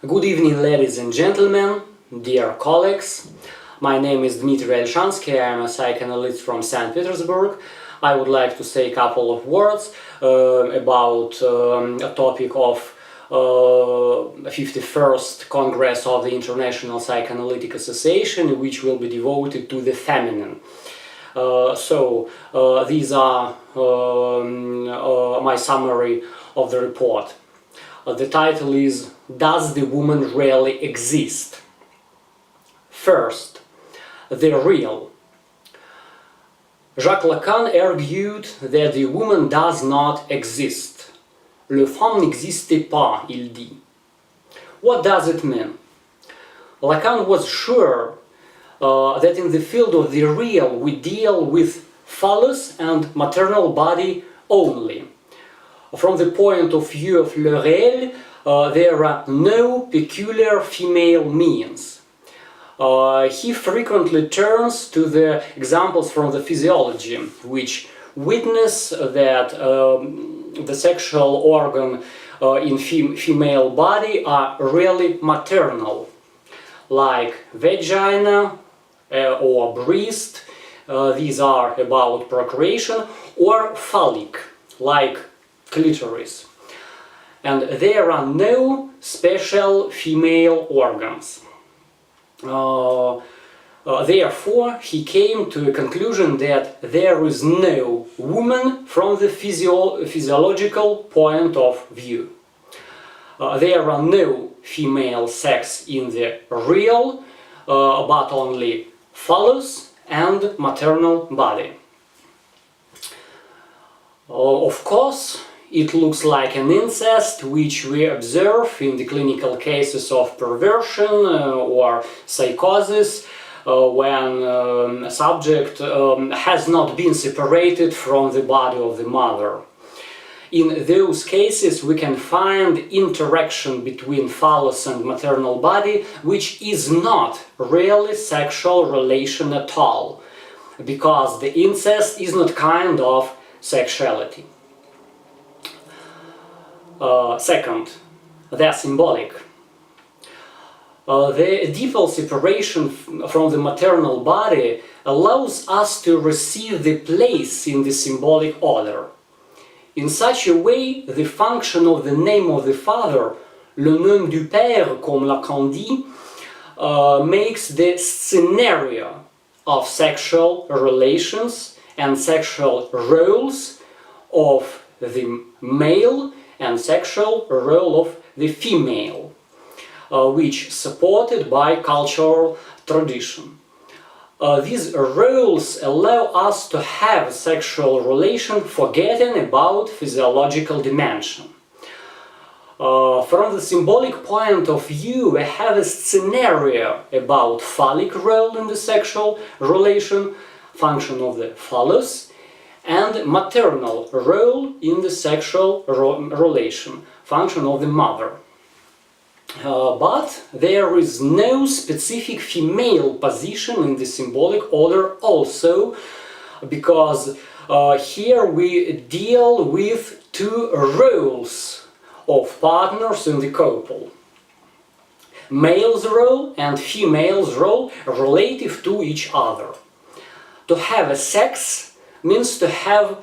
Good evening, ladies and gentlemen, dear colleagues. My name is Dmitry Olshansky. I am a psychoanalyst from St. Petersburg. I would like to say a couple of words about a topic of 51st Congress of the International Psychoanalytic Association, which will be devoted to the feminine. These are my summary of the report. The title is "Does the woman really exist?" First, the real. Jacques Lacan argued that the woman does not exist. Le femme n'existe pas, il dit. What does it mean? Lacan was sure that in the field of the real we deal with phallus and maternal body only. From the point of view of le réel, there are no peculiar female means. He frequently turns to the examples from the physiology, which witness that the sexual organ in female body are really maternal, like vagina or breast, these are about procreation, or phallic, like clitoris. And there are no special female organs. Therefore, he came to a conclusion that there is no woman from the physiological point of view. There are no female sex in the real, but only phallus and maternal body. Of course, it looks like an incest, which we observe in the clinical cases of perversion or psychosis, when a subject has not been separated from the body of the mother. In those cases, we can find interaction between phallus and maternal body, which is not really sexual relation at all, because the incest is not kind of sexuality. Second, the symbolic. The deeper separation from the maternal body allows us to receive the place in the symbolic order. In such a way, the function of the name of the father, le Noms-du-père, comme Lacan dit, makes the scenario of sexual relations and sexual roles of the male and sexual role of the female, which supported by cultural tradition. These roles allow us to have sexual relation forgetting about physiological dimension. From the symbolic point of view, we have a scenario about phallic role in the sexual relation, function of the phallus, and maternal role in the sexual relation, function of the mother. But there is no specific female position in the symbolic order also, because here we deal with two roles of partners in the couple. Male's role and female's role relative to each other. To have a sex means to have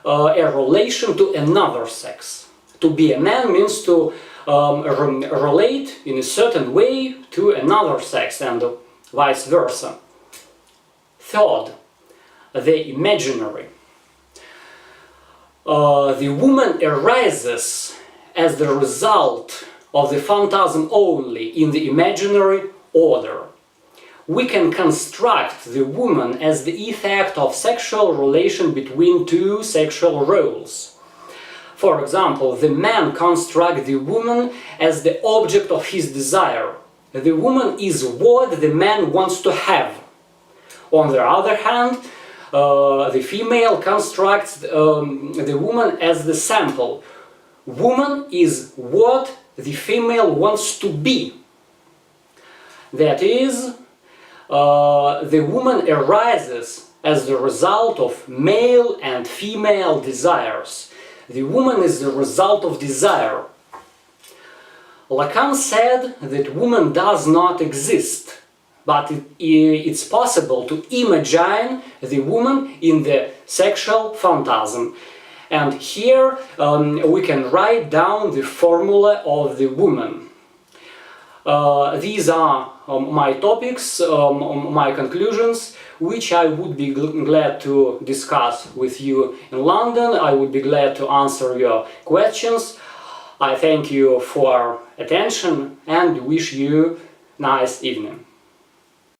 a relation to another sex. To be a man means to relate in a certain way to another sex, and vice versa. Third, the imaginary. The woman arises as the result of the phantasm only in the imaginary order. We can construct the woman as the effect of sexual relation between two sexual roles. For example, the man constructs the woman as the object of his desire. The woman is what the man wants to have. On the other hand, the female constructs the woman as the sample. Woman is what the female wants to be. That is, the woman arises as the result of male and female desires. The woman is the result of desire. Lacan said that woman does not exist, but it's possible to imagine the woman in the sexual phantasm. And here we can write down the formula of the woman. These are my topics, my conclusions, which I would be glad to discuss with you in London. I would be glad to answer your questions. I thank you for attention and wish you a nice evening.